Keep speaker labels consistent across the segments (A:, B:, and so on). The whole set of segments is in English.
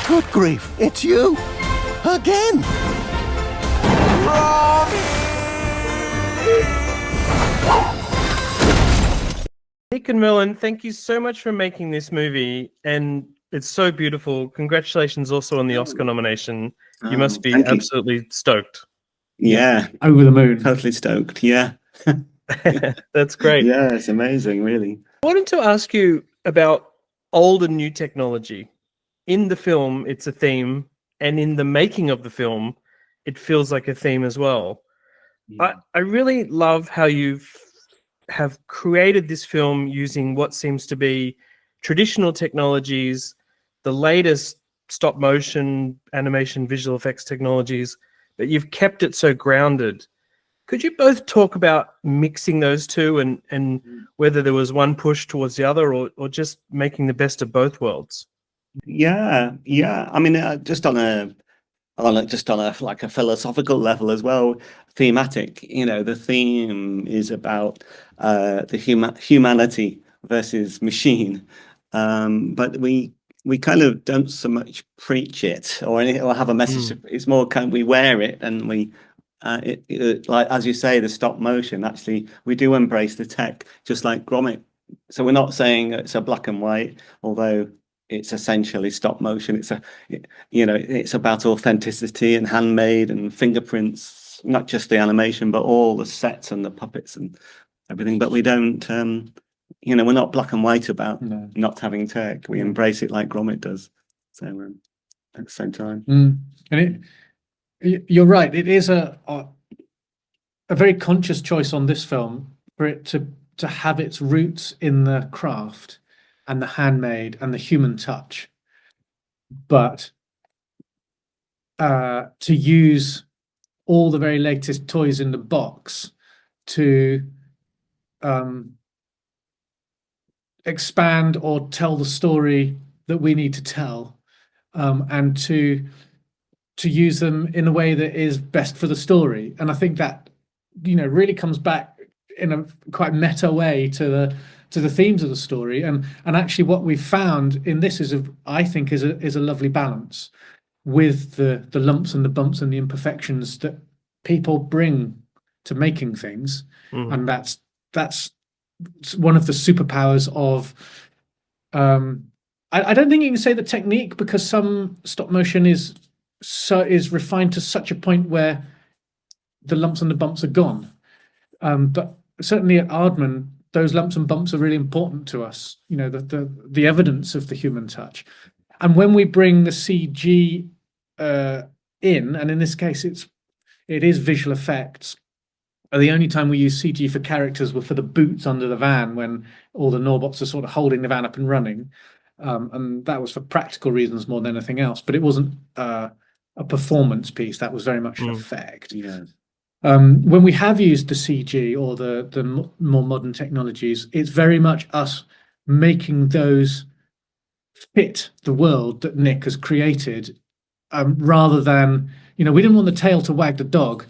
A: Good grief, it's you! Again!
B: Nick and Merlin, thank you so much for making this movie, and it's so beautiful. Congratulations also on the Oscar nomination. You must be absolutely stoked.
C: Yeah,
D: over the moon.
C: totally stoked. Yeah.
B: That's great.
C: Yeah, it's amazing, really.
B: I wanted to ask you about old and new technology. In the film, it's a theme, and in the making of the film, it feels like a theme as well.
C: Yeah.
B: I really love how you have created this film using what seems to be traditional technologies, the latest stop motion, animation, visual effects technologies, but you've kept it so grounded. Could you both talk about mixing those two and whether there was one push towards the other or just making the best of both worlds?
C: Yeah. I mean, just on a like a philosophical level as well, thematic. The theme is about the humanity versus machine, but we kind of don't so much preach it or have a message. It's more kind of we wear it and we. Like as you say, the stop motion. Actually, we do embrace the tech, just like Gromit. So we're not saying it's a black and white, although it's essentially stop motion. It's about authenticity and handmade and fingerprints, not just the animation, but all the sets and the puppets and everything. But we don't, we're not black and white about not having tech. We embrace it like Gromit does. So at the same time,
D: and you're right. It is a very conscious choice on this film for it to have its roots in the craft and the handmade and the human touch, but to use all the very latest toys in the box to expand or tell the story that we need to tell, and to use them in a way that is best for the story. And I think that really comes back in a quite meta way to the themes of the story, and actually what we've found in this is I think is a lovely balance with the lumps and the bumps and the imperfections that people bring to making things. And that's one of the superpowers of I don't think you can say the technique, because some stop motion is refined to such a point where the lumps and the bumps are gone, but certainly at Aardman, those lumps and bumps are really important to us, the evidence of the human touch. And when we bring the CG in, and in this case it is visual effects, the only time we use CG for characters were for the boots under the van when all the Norbots are sort of holding the van up and running, and that was for practical reasons more than anything else, but it wasn't a performance piece. That was very much an effect. When we have used the CG or the more modern technologies, it's very much us making those fit the world that Nick has created, rather than, we didn't want the tail to wag the dog,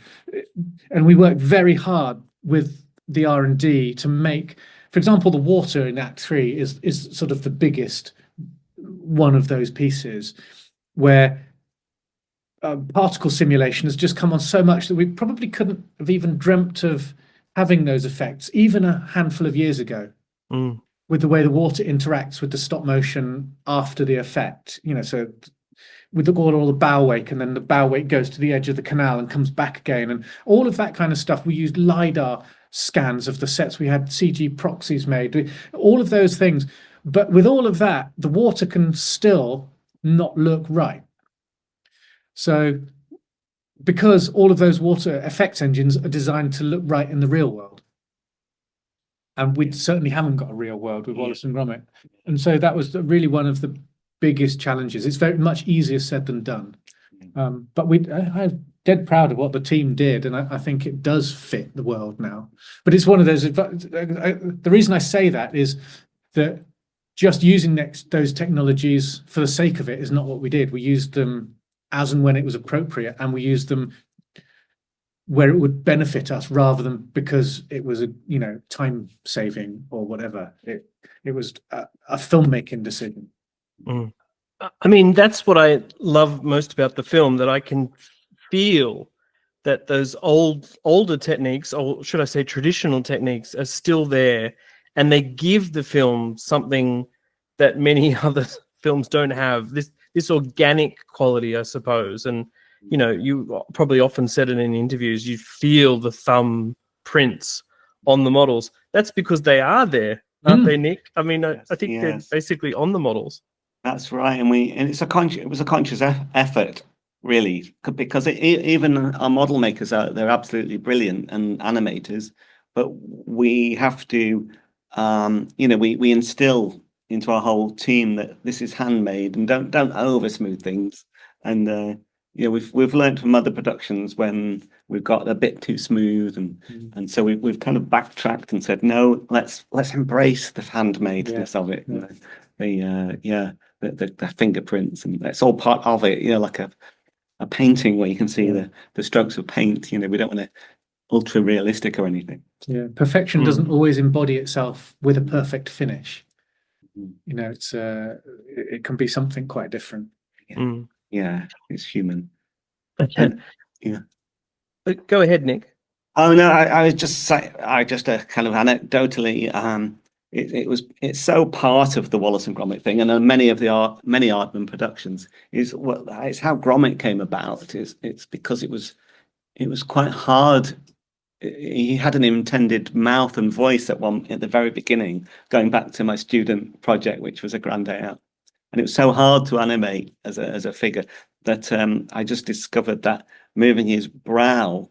D: and we worked very hard with the R&D to make, for example, the water in Act 3 is sort of the biggest one of those pieces, where particle simulation has just come on so much that we probably couldn't have even dreamt of having those effects even a handful of years ago, with the way the water interacts with the stop motion after the effect. So with all the bow wake, and then the bow wake goes to the edge of the canal and comes back again, and all of that kind of stuff. We used LiDAR scans of the sets. We had CG proxies made, all of those things. But with all of that, the water can still not look right. So because all of those water effects engines are designed to look right in the real world, and we certainly haven't got a real world with Wallace and Gromit, and so that was really one of the biggest challenges. It's very much easier said than done, but I'm dead proud of what the team did, and I think it does fit the world now. But it's one of those, the reason I say that is that just using those technologies for the sake of it is not what we did. We used them as and when it was appropriate, and we used them where it would benefit us, rather than because it was a time saving or whatever. It was a filmmaking decision.
B: I mean, that's what I love most about the film, that I can feel that those older techniques, or should I say traditional techniques, are still there, and they give the film something that many other films don't have, this organic quality, I suppose. And you probably often said it in interviews, you feel the thumb prints on the models. That's because they are there, aren't they, Nick? I mean, I think they're
C: Yes.
B: basically on the models.
C: That's right, and it was a conscious effort, really, because even our model makers they're absolutely brilliant and animators, but we have to, we instill into our whole team that this is handmade and don't over smooth things, and we've learned from other productions when we've got a bit too smooth, and so we've kind of backtracked and said no, let's embrace the handmadeness of it. The fingerprints, and that's all part of it, like a painting where you can see the strokes of paint. We don't want it ultra realistic or anything.
D: Perfection doesn't always embody itself with a perfect finish. It's it can be something quite different.
C: It's human.
B: Yeah. Go ahead, Nick.
C: Oh no, I was just saying, kind of anecdotally, it's so part of the Wallace and Gromit thing, and many Aardman productions it's how Gromit came about. It's because it was quite hard. He had an intended mouth and voice at the very beginning, going back to my student project, which was a Grand Day Out, and it was so hard to animate as a figure that I just discovered that moving his brow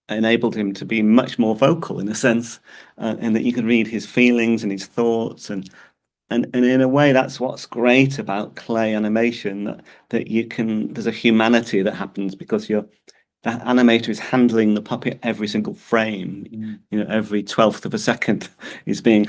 C: enabled him to be much more vocal, in a sense, and that you could read his feelings and his thoughts, and in a way that's what's great about clay animation, that you can, there's a humanity that happens because the animator is handling the puppet every single frame. Every 12th of a second is being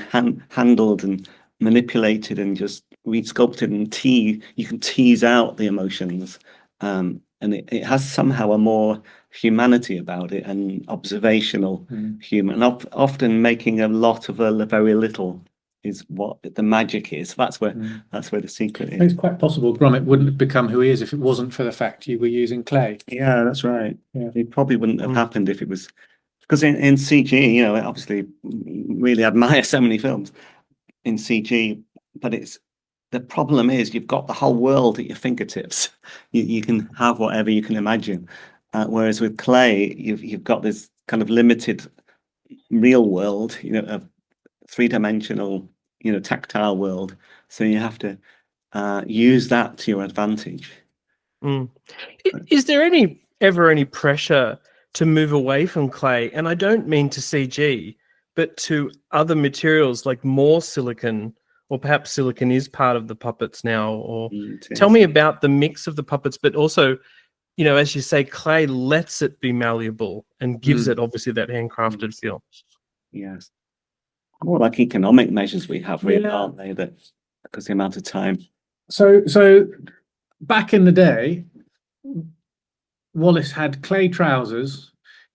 C: handled and manipulated and just resculpted, and you can tease out the emotions, and it has somehow a more humanity about it, and observational humor, and often making a lot of a very little is what the magic is. That's where the secret is.
D: It's quite possible Gromit wouldn't have become who he is if it wasn't for the fact you were using clay.
C: Yeah, that's right. It probably wouldn't have happened if it was, because in CG, obviously really admire so many films in CG, but the problem is you've got the whole world at your fingertips. You can have whatever you can imagine. Whereas with clay, you've got this kind of limited real world, a three-dimensional, tactile world. So you have to use that to your advantage.
B: Is there ever any pressure to move away from clay? And I don't mean to CG, but to other materials like more silicone, or perhaps silicone is part of the puppets now. Or tell me about the mix of the puppets, but also, as you say, clay lets it be malleable and gives it obviously that handcrafted feel.
C: Yes. More like economic measures we have, really, aren't they? That because the amount of time.
D: So back in the day, Wallace had clay trousers,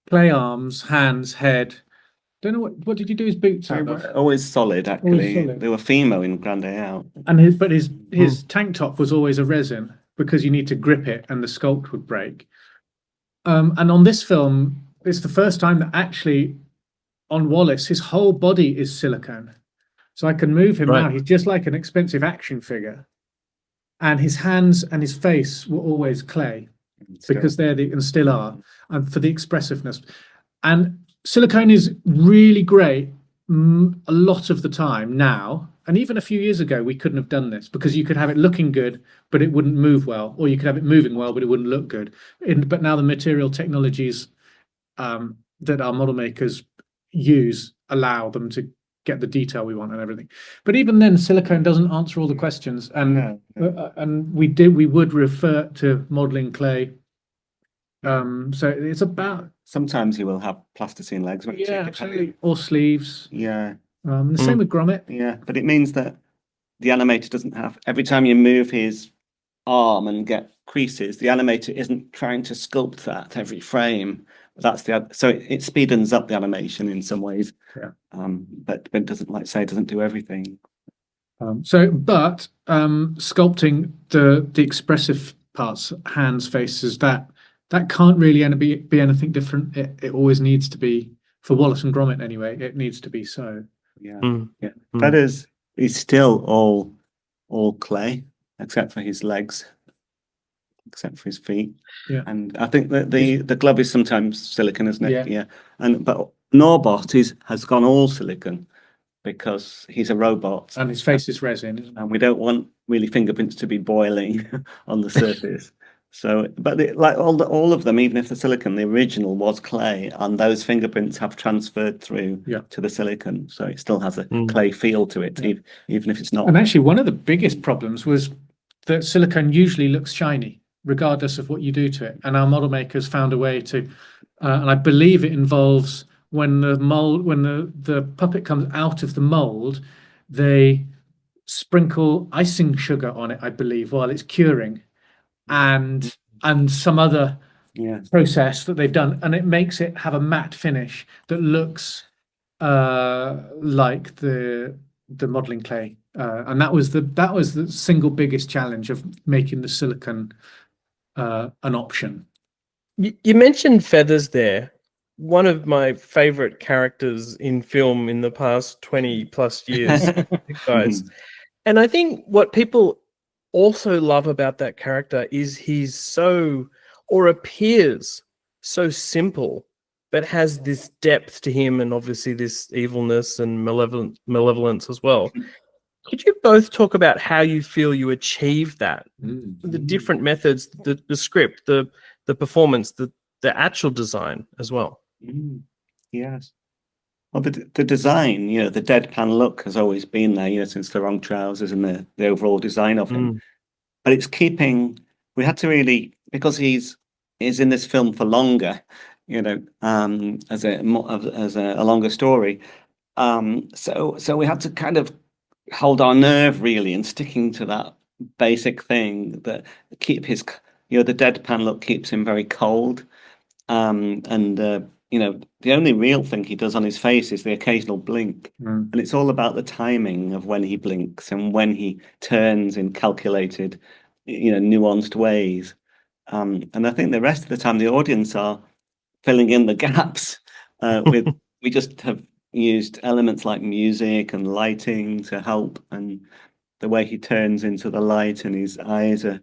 D: clay arms, hands, head. Don't know what did you do his boots out of?
C: Always solid, actually. Always solid. They were Fimo in Grand Day Out.
D: And his tank top was always a resin, because you need to grip it and the sculpt would break. And on this film, it's the first time that actually on Wallace, his whole body is silicone. So I can move him now. He's just like an expensive action figure. And his hands and his face were always clay, because they're and still are, and for the expressiveness. And silicone is really great a lot of the time now. And even a few years ago, we couldn't have done this, because you could have it looking good, but it wouldn't move well, or you could have it moving well, but it wouldn't look good. But now the material technologies that our model makers use allow them to get the detail we want and everything. But even then, silicone doesn't answer all the questions, and we would refer to modeling clay. So it's about,
C: sometimes you will have plasticine legs, won't you?
D: Absolutely, or sleeves. The same with Gromit.
C: But it means that the animator doesn't have, every time you move his arm and get creases, the animator isn't trying to sculpt that every frame. So it speeds up the animation in some ways. But it doesn't, like say, it doesn't do everything.
D: But sculpting the expressive parts, hands, faces, that can't really be anything different. It always needs to be, for Wallace and Gromit anyway. It needs to be so.
C: Yeah,
B: Mm.
C: yeah. Feathers is still all clay, except for his legs, except for his feet.
D: Yeah.
C: And I think that the glove is sometimes silicon, isn't it?
D: Yeah.
C: But Norbot has gone all silicon because he's a robot,
D: And his face is resin, isn't it?
C: and we don't want really fingerprints to be boiling on the surface. So, but like all of them, even if the silicon, the original was clay, and those fingerprints have transferred through to the silicon, so it still has a clay feel to it, even if it's not.
D: And actually, one of the biggest problems was that silicone usually looks shiny, regardless of what you do to it. And our model makers found a way to, and I believe it involves when the puppet comes out of the mold, they sprinkle icing sugar on it, I believe, while it's curing, and some other process that they've done, and it makes it have a matte finish that looks like the modeling clay. And that was the single biggest challenge of making the silicone an option.
B: You mentioned feathers there. One of my favorite characters in film in the past 20 plus years, guys. And I think what people also love about that character is he's so, or appears so simple, but has this depth to him, and obviously this evilness and malevolence as well. Could you both talk about how you feel you achieved that? The different methods, the script, the performance, the actual design as well.
C: Yes. Well, the design, the deadpan look has always been there, since the long trousers and the overall design of him. But it's keeping. We had to really, because he's in this film for longer, as a longer story. So we had to kind of hold our nerve really, and sticking to that basic thing that keep his, the deadpan look keeps him very cold. The only real thing he does on his face is the occasional blink. And it's all about the timing of when he blinks and when he turns in calculated, nuanced ways. And I think the rest of the time the audience are filling in the gaps we just have used elements like music and lighting to help, and the way he turns into the light and his eyes are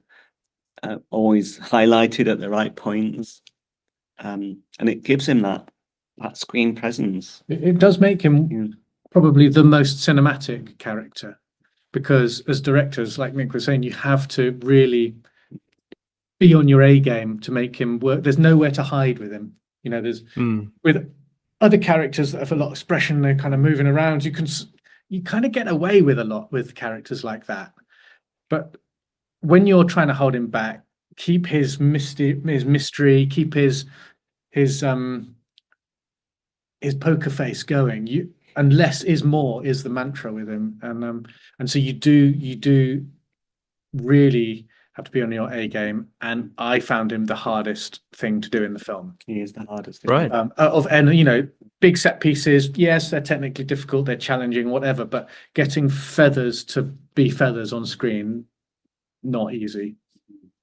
C: always highlighted at the right points. And it gives him that screen presence.
D: It does make him probably the most cinematic character, because as directors, like Nick was saying, you have to really be on your A game to make him work. There's nowhere to hide with him. There's with other characters that have a lot of expression, they're kind of moving around. You kind of get away with a lot with characters like that. But when you're trying to hold him back, keep his mystery, keep his poker face going. And less is more is the mantra with him, and so you do really have to be on your A game. And I found him the hardest thing to do in the film.
C: He is the hardest thing.
B: Right.
D: Big set pieces. Yes, they're technically difficult. They're challenging, whatever. But getting feathers to be feathers on screen, not easy.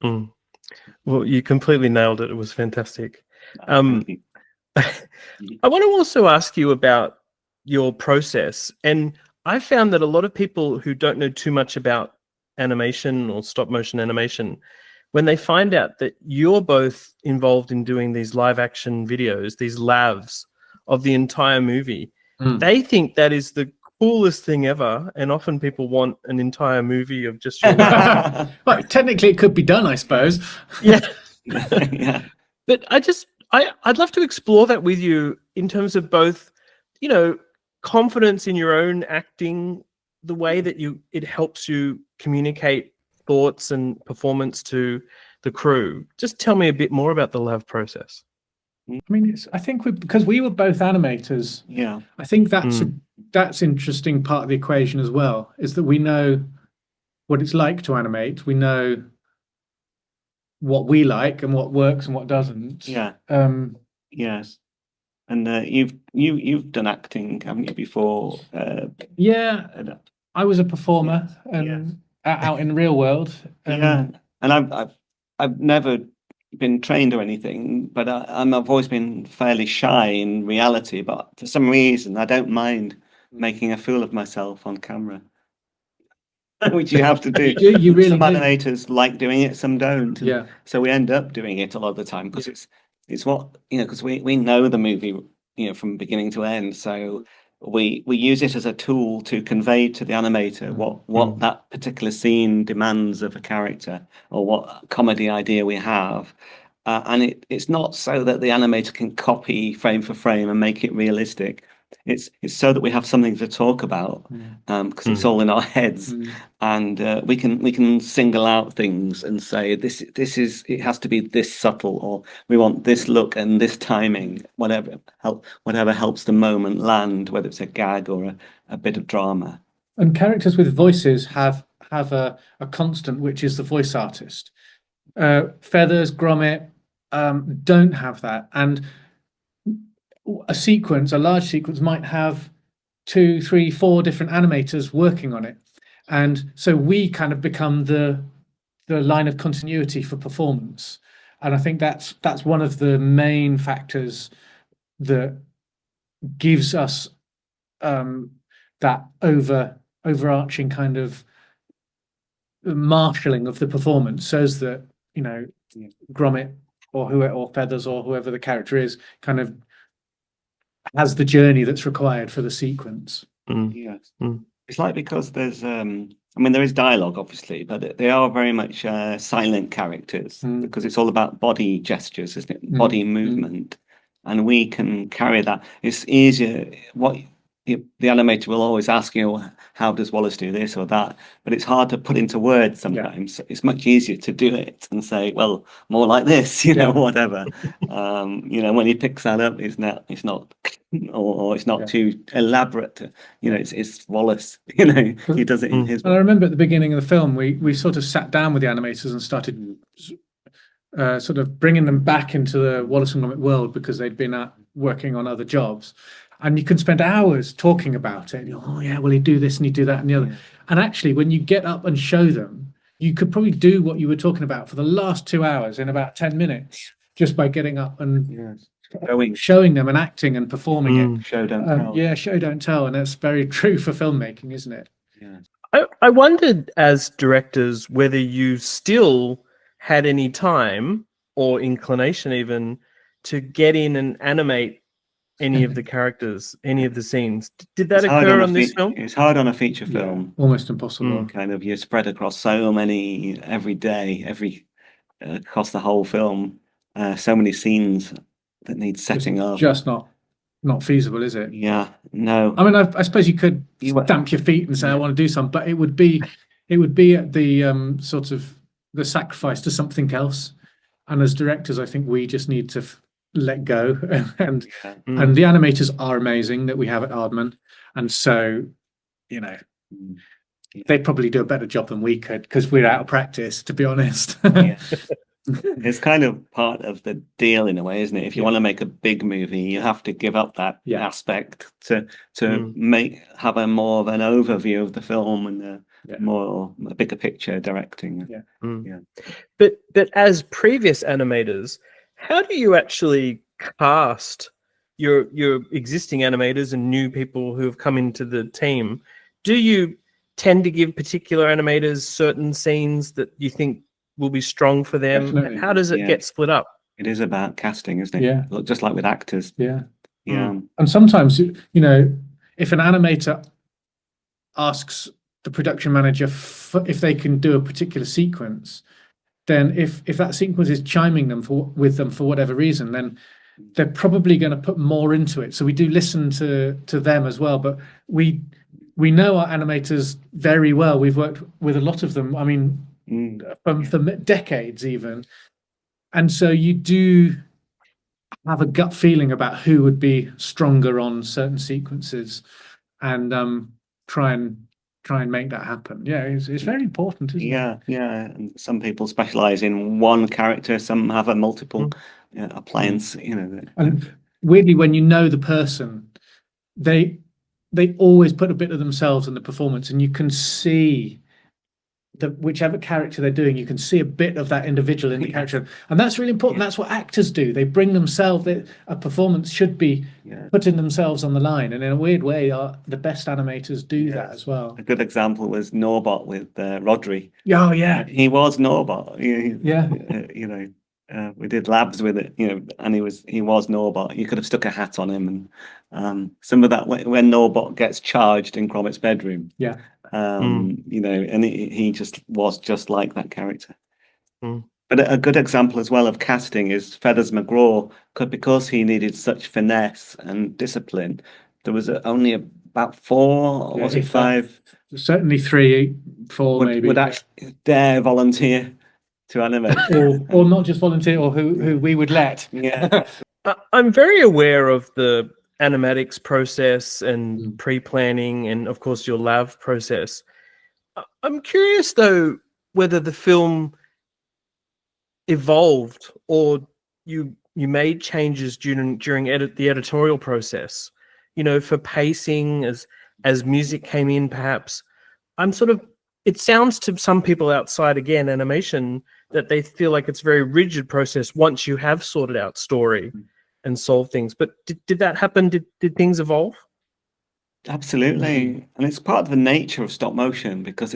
B: Well, you completely nailed it. It was fantastic. I want to also ask you about your process. And I found that a lot of people who don't know too much about animation or stop motion animation, when they find out that you're both involved in doing these live action videos, these LAVs of the entire movie, they think that is the coolest thing ever. And often people want an entire movie of just your life.
D: Well, technically it could be done, I suppose.
B: Yeah.
C: Yeah.
B: But I'd love to explore that with you in terms of both, confidence in your own acting, the way that it helps you communicate thoughts and performance to the crew. Just tell me a bit more about the LAV process.
D: I mean, I think because we were both animators.
C: Yeah.
D: I think that's interesting part of the equation as well, is that we know what it's like to animate. We know what we like and what works and what doesn't.
C: Yeah. Yes. And you've done acting, haven't you, before?
D: Yeah. I was a performer and out in the real world.
C: Yeah, and I've never been trained or anything, but I've always been fairly shy in reality. But for some reason, I don't mind making a fool of myself on camera, which you have to do.
D: You really
C: Some
D: do.
C: animators like doing it, some don't. And
D: Yeah.
C: so we end up doing it a lot of the time because it's what, because we know the movie, from beginning to end. So we use it as a tool to convey to the animator what that particular scene demands of a character, or what comedy idea we have. And it's not so that the animator can copy frame for frame and make it realistic. It's so that we have something to talk about, because it's all in our heads, and we can single out things and say this is, it has to be this subtle, or we want this look and this timing, whatever helps the moment land, whether it's a gag or a bit of drama.
D: And characters with voices have a constant, which is the voice artist. Feathers, Gromit don't have that, and a large sequence might have 2, 3, 4 different animators working on it, and so we kind of become the line of continuity for performance. And I think that's one of the main factors that gives us that overarching kind of marshalling of the performance, so that Gromit or Feathers or whoever the character is kind of has the journey that's required for the sequence.
C: It's like, because there's there is dialogue obviously, but they are very much silent characters, because it's all about body gestures, isn't it? Body movement, and we can carry that. It's easier. The animator will always ask you, how does Wallace do this or that? But it's hard to put into words sometimes. It's much easier to do it and say, well, more like this, whatever. When he picks that up, it's not or it's not too elaborate. It's Wallace. He does it in his way.
D: I remember at the beginning of the film, we sort of sat down with the animators and started sort of bringing them back into the Wallace and Gromit world, because they'd been working on other jobs. And you can spend hours talking about it. Oh yeah, well, he'd do this and he'd do that and the other. And actually, when you get up and show them, you could probably do what you were talking about for the last 2 hours in about 10 minutes, just by getting up and showing them and acting and performing it.
C: Show don't tell.
D: Yeah, show don't tell, and that's very true for filmmaking, isn't it?
C: Yeah.
B: I wondered, as directors, whether you still had any time or inclination even to get in and animate any of the characters, any of the scenes. Did that occur on this film?
C: It's hard on a feature film.
D: Almost impossible.
C: Kind of, you're spread across so many, every day, across the whole film, so many scenes that need setting up.
D: Just not feasible, is it?
C: Yeah, no.
D: I mean, I suppose you could stamp your feet and say, I want to do something, but it would be at the sort of the sacrifice to something else. And as directors, I think we just need to let go, and the animators are amazing that we have at Aardman, and so they'd probably do a better job than we could, because we're out of practice, to be honest.
C: It's kind of part of the deal in a way, isn't it? If you want to make a big movie, you have to give up that aspect to have a more of an overview of the film and a bigger picture directing.
B: But as previous animators, how do you actually cast your existing animators and new people who have come into the team? Do you tend to give particular animators certain scenes that you think will be strong for them?
D: Definitely.
B: How does it get split up?
C: It is about casting, isn't it?
D: Yeah.
C: Just like with actors.
D: Yeah.
C: Yeah.
D: And sometimes, if an animator asks the production manager if they can do a particular sequence, then if that sequence is chiming with them for whatever reason, then they're probably going to put more into it. So we do listen to them as well. But we know our animators very well. We've worked with a lot of them. I mean, for decades even. And so you do have a gut feeling about who would be stronger on certain sequences, and try and make that happen. Yeah, it's very important, isn't it?
C: Yeah. And some people specialize in one character, some have a multiple appliance,
D: And weirdly, when you know the person, they they always put a bit of themselves in the performance, and you can see that whichever character they're doing, you can see a bit of that individual in the character, and that's really important. That's what actors do. They bring themselves. A performance should be putting themselves on the line, and in a weird way, the best animators do that as well.
C: A good example was Norbot with Rodri.
D: Oh yeah,
C: He was Norbot.
D: yeah.
C: We did labs with it, and he was Norbot. You could have stuck a hat on him, and some of that when Norbot gets charged in Gromit's bedroom.
D: Yeah.
C: And he just was just like that character.
B: Mm.
C: But a good example as well of casting is Feathers McGraw, because he needed such finesse and discipline. There was only about 4, or was it 5?
D: Certainly 3, 4, maybe.
C: Would actually dare volunteer to animate,
D: or not just volunteer, or who we would let.
C: Yeah.
B: I'm very aware of the animatics process and pre-planning, and of course your LAV process. I'm curious though whether the film evolved or you made changes during the editorial process, for pacing as music came in. Perhaps it sounds to some people outside, again, animation, that they feel like it's a very rigid process once you have sorted out story and solved things. But did that happen? Did things evolve?
C: Absolutely. And it's part of the nature of stop motion, because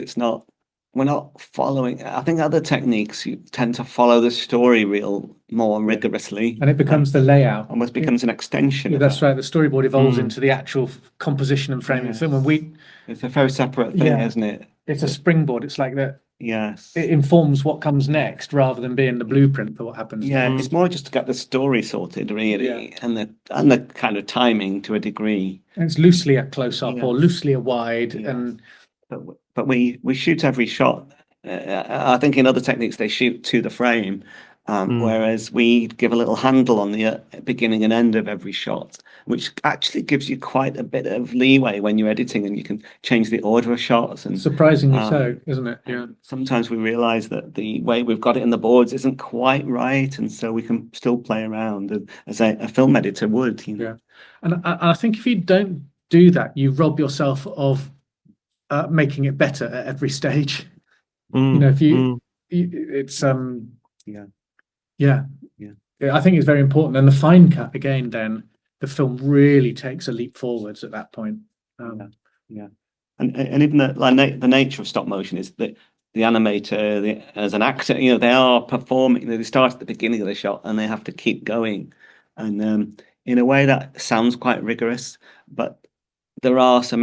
C: we're not following. I think other techniques, you tend to follow the story reel more rigorously.
D: And it becomes the layout.
C: Almost becomes an extension.
D: Yeah, that's right. The storyboard evolves into the actual composition and framing of the film. And
C: it's a very separate thing, isn't it?
D: It's a springboard. It's like that.
C: Yes.
D: It informs what comes next rather than being the blueprint for what happens.
C: Yeah, it's more just to get the story sorted, really, and the kind of timing to a degree.
D: And it's loosely a close-up or loosely a wide, and
C: but we shoot every shot. I think in other techniques they shoot to the frame, whereas we give a little handle on the beginning and end of every shot, which actually gives you quite a bit of leeway when you're editing, and you can change the order of shots. And
D: surprisingly so, isn't it? Yeah.
C: Sometimes we realize that the way we've got it in the boards isn't quite right, and so we can still play around as a film editor would.
D: Yeah, and I think if you don't do that, you rob yourself of making it better at every stage. If it's I think it's very important. And the fine cut, again, then the film really takes a leap forwards at that point.
C: And even the nature of stop motion is that the animator, as an actor, they are performing. They start at the beginning of the shot and they have to keep going, and in a way that sounds quite rigorous, but there are some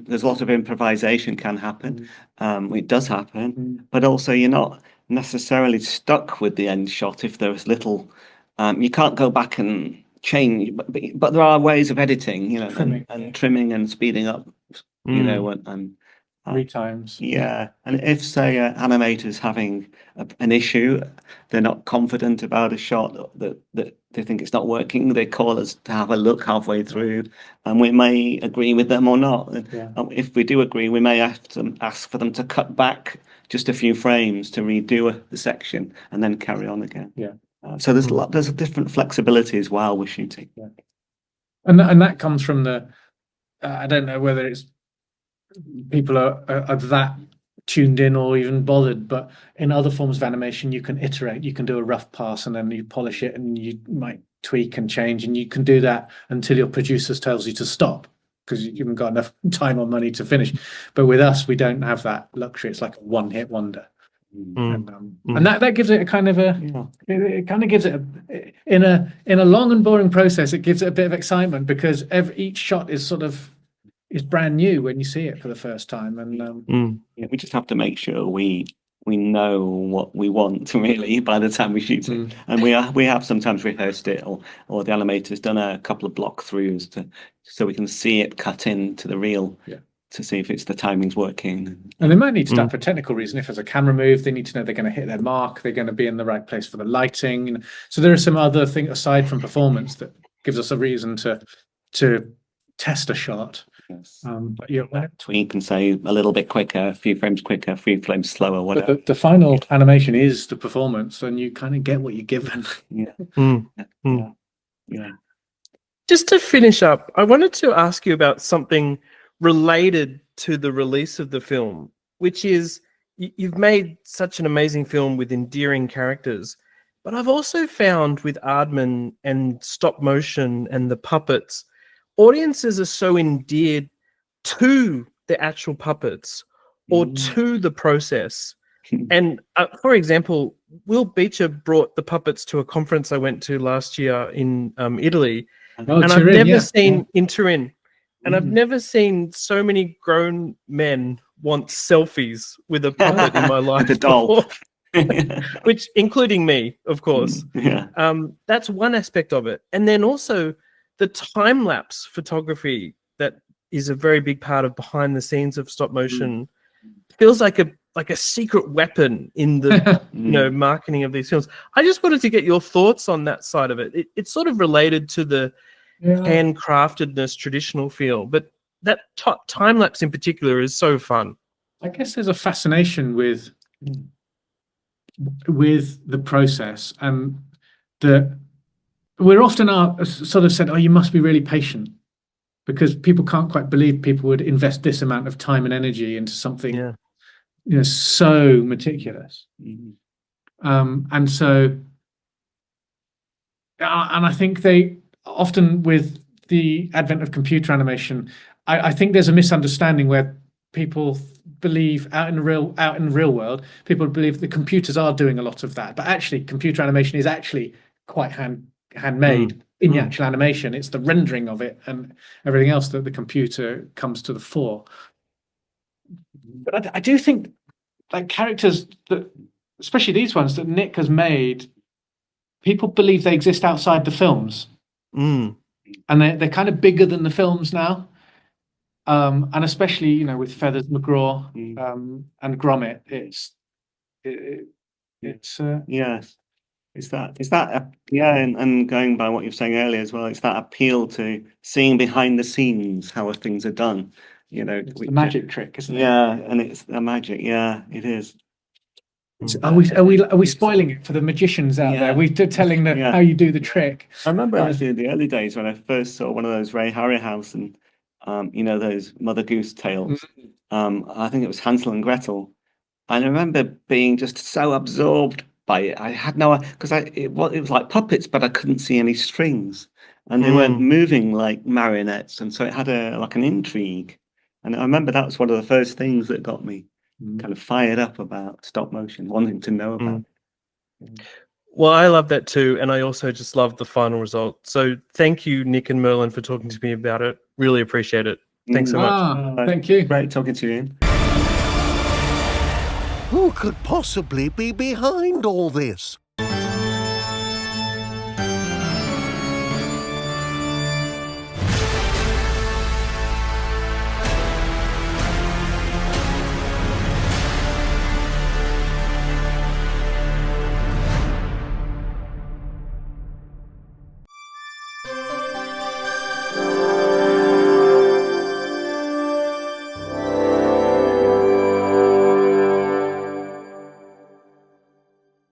C: there's a lot of improvisation can happen. It does happen, but also you're not necessarily stuck with the end shot if there's little. You can't go back and change, but there are ways of editing, and trimming and speeding up, and
D: 3 times.
C: Yeah, and if say animators having an issue, they're not confident about a shot, that they think it's not working, they call us to have a look halfway through, and we may agree with them or not. If we do agree, we may have to ask for them to cut back just a few frames to redo the section and then carry on again. So there's a different flexibilities while we're shooting.
D: And that comes from the I don't know whether it's people are that tuned in or even bothered, but in other forms of animation you can iterate. You can do a rough pass and then you polish it, and you might tweak and change, and you can do that until your producer tells you to stop, because you haven't got enough time or money to finish. But with us, we don't have that luxury. It's like a one-hit wonder. And that gives it a kind of it kind of gives it in a long and boring process, it gives it a bit of excitement, because each shot is is brand new when you see it for the first time. And
C: we just have to make sure we know what we want, really, by the time we shoot it. And we have sometimes rehearsed it, or the animator's done a couple of block throughs so we can see it cut into the reel to see if the timing's working.
D: And they might need stuff for technical reason. If there's a camera move, they need to know they're going to hit their mark, they're going to be in the right place for the lighting. So there are some other things aside from performance that gives us a reason to test a shot.
C: Tweak and say a little bit quicker, a few frames quicker, a few frames slower, whatever.
D: But the final animation is the performance, and you kind of get what you're given.
B: Just to finish up, I wanted to ask you about something related to the release of the film, which is you've made such an amazing film with endearing characters, but I've also found with Aardman and stop motion and the puppets, audiences are so endeared to the actual puppets or to the process. And for example, Will Beecher brought the puppets to a conference I went to last year in Italy,
D: Oh,
B: and
D: Turin,
B: I've never
D: yeah.
B: seen in Turin, and I've never seen so many grown men want selfies with a puppet in my life
C: The doll.
B: before. Which, including me, of course.
C: Yeah.
B: That's one aspect of it. And then also the time-lapse photography that is a very big part of behind the scenes of stop motion feels like a secret weapon in the marketing of these films. I just wanted to get your thoughts on that side of it. It's sort of related to the handcraftedness, traditional feel, but that time-lapse in particular is so fun.
D: I guess there's a fascination with the process, and that we're often sort of said, oh, you must be really patient, because people can't quite believe people would invest this amount of time and energy into something so meticulous. And so and I think they often, with the advent of computer animation, I think there's a misunderstanding where people believe out in the real world, people believe the computers are doing a lot of that, but actually computer animation is actually quite handmade in the actual animation. It's the rendering of it and everything else that the computer comes to the fore. But I do think, like, characters that, especially these ones that Nick has made, people believe they exist outside the films, and they're kind of bigger than the films now. And especially, with Feathers McGraw and Gromit, it's
C: and going by what you were saying earlier as well, it's that appeal to seeing behind the scenes how things are done.
D: It's the magic trick, isn't it?
C: Yeah, and it's the magic. Yeah, it is.
D: Are we spoiling it for the magicians out there? We're telling them how you do the trick.
C: I remember actually in the early days when I first saw one of those Ray Harryhausen, those Mother Goose tales. I think it was Hansel and Gretel. And I remember being just so absorbed by it. I had no, because it was like puppets, but I couldn't see any strings, and they weren't moving like marionettes, and so it had like an intrigue. And I remember that was one of the first things that got me kind of fired up about stop motion, wanting to know about it.
B: Well, I love that too, and I also just love the final result. So thank you, Nick and Merlin, for talking to me about it. Really appreciate it. Thanks so much.
D: Thank you.
C: Great talking to you, Ian.
A: Who could possibly be behind all this?